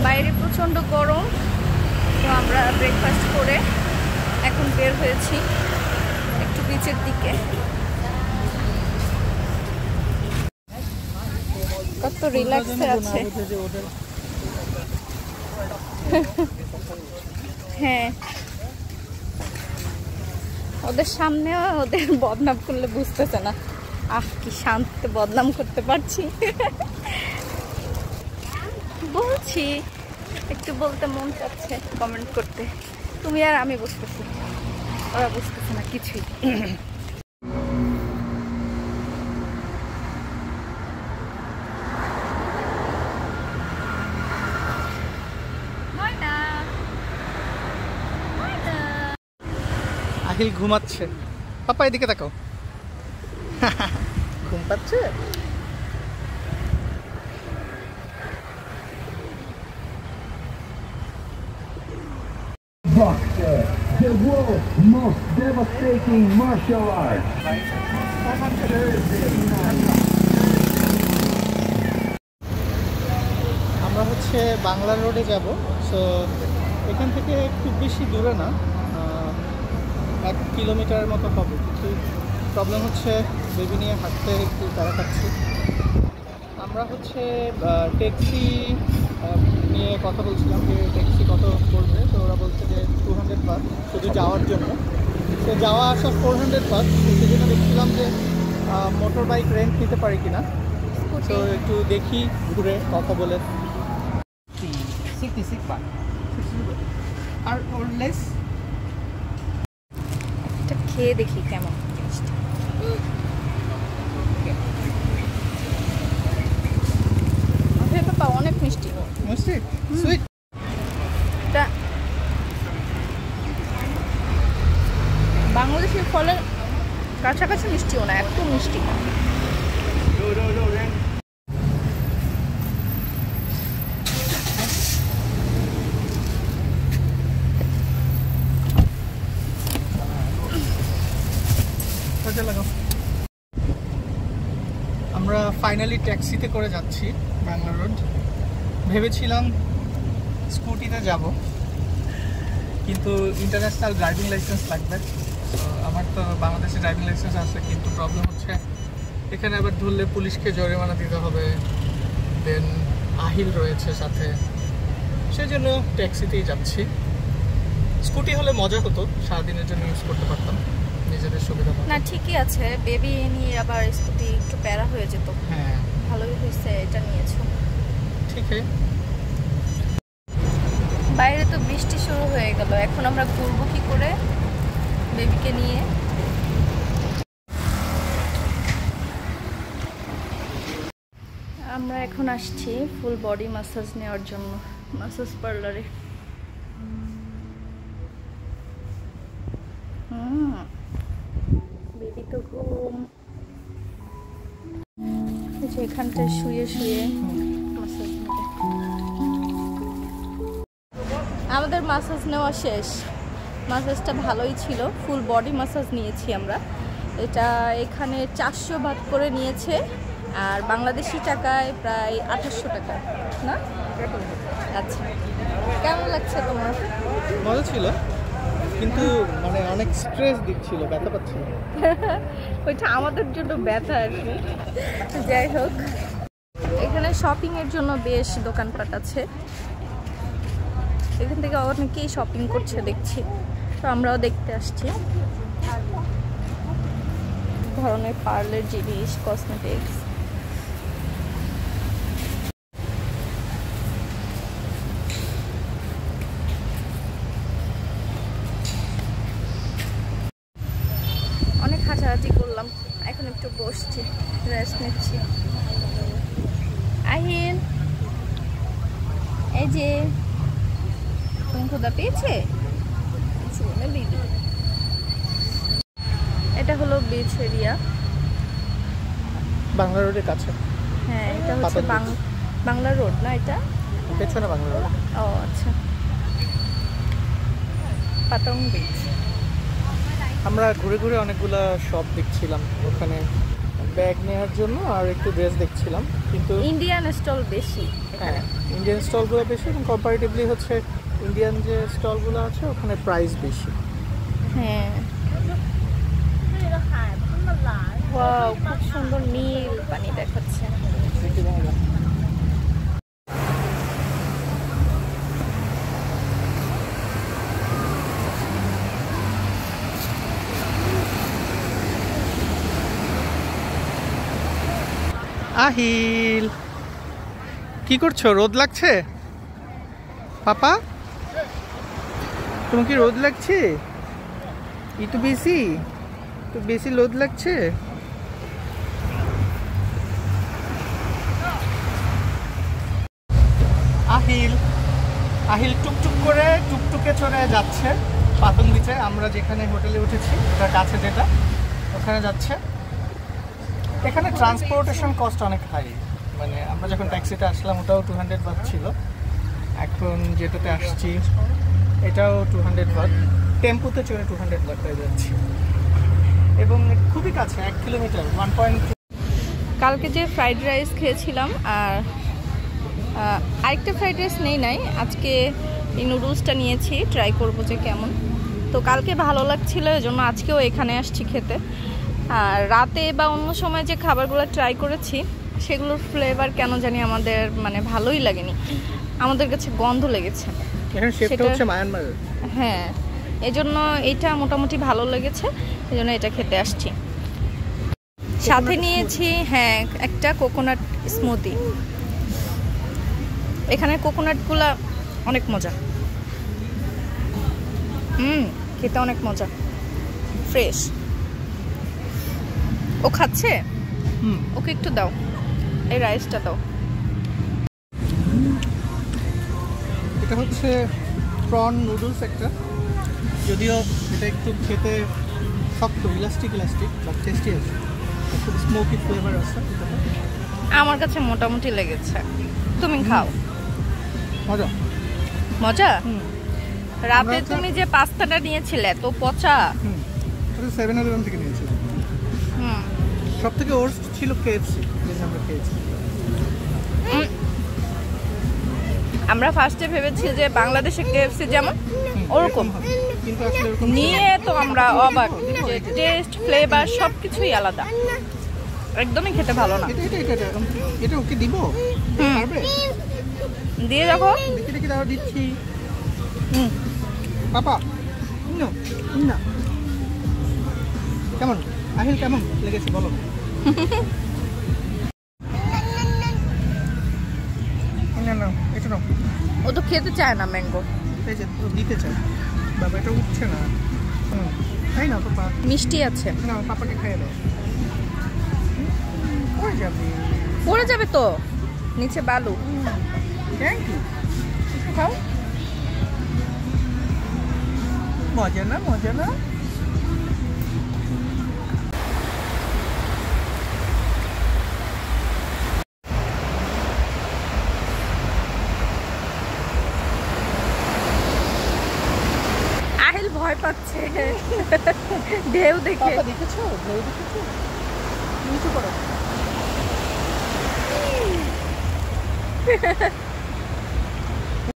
বাইরে প্রচণ্ড গরম, তো আমরা ব্রেকফাস্ট করে এখন বের হয়েছি একটু বিচের দিকে। কত রিল্যাক্সে আছে। হ্যাঁ, ওদের সামনেও ওদের বদনাম করলে বুঝতেছে না। কি শান্তিতে বদনাম করতে পারছি। বলছি একটু বলতে মন চাচ্ছে, কমেন্ট করতে। তুমি আর আমি বুঝতেছি, ওরা বুঝতেছে না কিছুই। আহিল ঘুমাচ্ছে। পাপা এদিকে তাকাও। ঘুম পাচ্ছে। Boxer, the world's most devastating martial art. আমরা হচ্ছে বাংলা রোডে যাব। সো এখান থেকে খুব বেশি দূরে না, 1 কিলোমিটার মতো হবে। কিন্তু প্রবলেম হচ্ছে বেবি নিয়ে হাঁটতে একটু তাড়া খাচ্ছি। আমরা হচ্ছে ট্যাক্সি নিয়ে কথা বলছিলাম যে ট্যাক্সি কত পড়বে। তো ওরা বলছে যে 200 বাট শুধু যাওয়ার জন্য। তো যাওয়া আসা 400 বাট। সেই জন্য দেখছিলাম যে মোটর বাইক রেন্ট নিতে পারি কিনা। তো একটু দেখি ঘুরে কথা বলে। 66 বাট আর লেস। এটা খেয়ে দেখি কেমন জিনিসটা। পাপা অনেক মিষ্টি। মিষ্টি সুইট। এটা বাংলাদেশের ফলের কাছাকাছি মিষ্টিও না, এত মিষ্টি। আমরা ফাইনালি ট্যাক্সিতে করে যাচ্ছি বাংলা রোড। ভেবেছিলাম স্কুটিতে যাব, কিন্তু ইন্টারন্যাশনাল ড্রাইভিং লাইসেন্স লাগবে। আমার তো বাংলাদেশে ড্রাইভিং লাইসেন্স আছে, কিন্তু প্রবলেম হচ্ছে এখানে আবার ধরলে পুলিশকে জরিমানা দিতে হবে। দেন আহিল রয়েছে সাথে, সেই জন্য ট্যাক্সিতেই যাচ্ছি। স্কুটি হলে মজা হতো, সারাদিনের জন্য ইউজ করতে পারতাম নিজেদের সুবিধা মতো। না ঠিকই আছে, বেবি নিয়ে আবার স্কুটি একটু প্যারা হয়ে যেত। হ্যাঁ ভালোই হয়েছে এটা নিয়েছো। ঠিক আছে। বাইরে তো বৃষ্টি শুরু হয়ে গেল, এখন আমরা ঘুরবো কি করে বেবিকে নিয়ে? আমরা এখন আসছি ফুল বডি ম্যাসাজ নেওয়ার জন্য ম্যাসাজ পার্লারে। বেবি তো ঘুম, এখানটায় শুয়ে শুয়ে ম্যাসাজ নেবে। আমাদের ম্যাসাজ নেওয়া শেষ। ম্যাসাজটা ভালোই ছিল, ফুল বডি ম্যাসাজ নিয়েছি আমরা। এটা এখানে 400 বাট করে নিয়েছে, আর বাংলাদেশি টাকায় প্রায় 2800 টাকা না? আচ্ছা, কেমন লাগছে তোমার? মজা ছিল, কিন্তু মানে অনেক স্ট্রেস দিচ্ছিল, ব্যথা পাচ্ছিল। ওইটা আমাদের জন্য ব্যথা আর কি। যাই হোক, এখানে শপিং এর জন্য বেশ দোকানপাট আছে। এখান থেকে অনেকেই শপিং করছে দেখছি, তো আমরাও দেখতে আসছি। ধরনের পার্লার জিনিস, কসমেটিক্স। অনেক হাঁটাহাঁটি করলাম, এখন একটু বসছি, রেস্ট নিচ্ছি। আহিল, এই যে তুমি ক্ষুধা পেয়েছে? এটা হলো বিচ এরিয়া, বাংলা রোডের কাছে। হ্যাঁ, এটা হচ্ছে বাংলা রোড না? এটা পেছনে বাংলা রোড। ও আচ্ছা, পাতং বিচ। আমরা ঘুরে ঘুরে অনেকগুলা শপ দেখছিলাম, ওখানে ব্যাগ নেওয়ার জন্য আর একটু ড্রেস দেখছিলাম, কিন্তু ইন্ডিয়ান স্টল বেশি হ্যাঁ ইন্ডিয়ান স্টলগুলো বেশি এবং কম্পারেটিভলি হচ্ছে ইন্ডিয়ান যে স্টলগুলো আছে ওখানে প্রাইস বেশি। হ্যাঁ ওয়াও, খুব সুন্দর নীল পানি দেখাচ্ছে। আহিল, কি করছো? রোদ লাগছে পাপা? তোমার কি রোদ লাগছে? একটু বেশি রোদ লাগছে। আহিল টুকটুক করে টুকটুকে চড়ে যাচ্ছে পাতং বিচে। আমরা যেখানে হোটেলে উঠেছি তার কাছে যেটা, ওখানে যাচ্ছে। এখানে ট্রান্সপোর্টেশন কস্ট অনেক হাই, মানে আমরা যখন ট্যাক্সিতে আসলাম ওটাও 200 বাট ছিল, এখন যেটাতে আসছি এটাও 200 বাট। টেম্পুতে চড়ে 200 বাট পেয়ে যাচ্ছি এবং খুবই কাছে, 1 কিলোমিটার 1.2। কালকে যে ফ্রাইড রাইস খেয়েছিলাম আর আরেকটা ফ্রাইড রাইস নাই, আজকে এই নুডলসটা নিয়েছি, ট্রাই করবো যে কেমন। তো কালকে ভালো লাগছিল, এজন্য আজকেও এখানে আসছি খেতে। আর রাতে বা অন্য সময় যে খাবারগুলো ট্রাই করেছি সেগুলোর ফ্লেভার কেন জানি আমাদের মানে ভালোই লাগেনি, আমাদের কাছে গন্ধ লেগেছে। সেটা হচ্ছে মায়ানমার। হ্যাঁ, এজন্য এটা মোটামুটি ভালো লেগেছে, এজন্য এটা খেতে আসছি। সাথে নিয়েছি হ্যাঁ একটা কোকোনাট স্মুদি। এখানে কোকোনাটগুলা অনেক মজা, খেতে অনেক মজা, ফ্রেশ। ও খাচ্ছে, ওকে একটু দাও, এই রাইসটা দাও। এটা হচ্ছে প্রন নুডলস একটা, যদিও এটা একটু খেতে শক্ত, ইলাস্টিক বাট টেস্টি আছে, খুব স্মোকি ফ্লেভার আছে। আমার কাছে মোটামুটি লেগেছে, তুমি খাও। মজা মজা। রাতে তুমি যে পাস্তাটা নিয়েছিলে তো পচা। 7-Eleven থেকে নিয়েছিলাম। সব থেকে ওর্স্ট ছিল কেএফসি, যেটা আমরা খেয়েছি। আমরা ফার্স্টে ভেবেছি যে বাংলাদেশে কেএফসি যেমন ওরকম, কিন্তু আসলে এরকম নিয়ে তো আমরা অবাক যে টেস্ট ফ্লেভার সব কিছুই আলাদা, একদমই খেতে ভালো না। এটা ওকে দিব? পারবে? দিয়ে দেখো। দেখি দাও, দিচ্ছি। পাপা না কেমন? আহিল কেমন লেগেছে বলো? না এটা নাও। ও তো খেতে চায় না ম্যাঙ্গো, এই যে ও দিতে চায়। বাবা এটা উঠছে না। তাই না পাপা? মিষ্টি আছে না, পাপাকে খাইয়ে দাও। পড়ে যাবে। পড়ে যাবে তো, নিচে বালু। Thank you. খাও। মজা না? আহিল ভয় পাচ্ছে ঢেউ দেখে। পাপা দেখেছো? ঢেউ দেখেছো? নিচে পড়ো।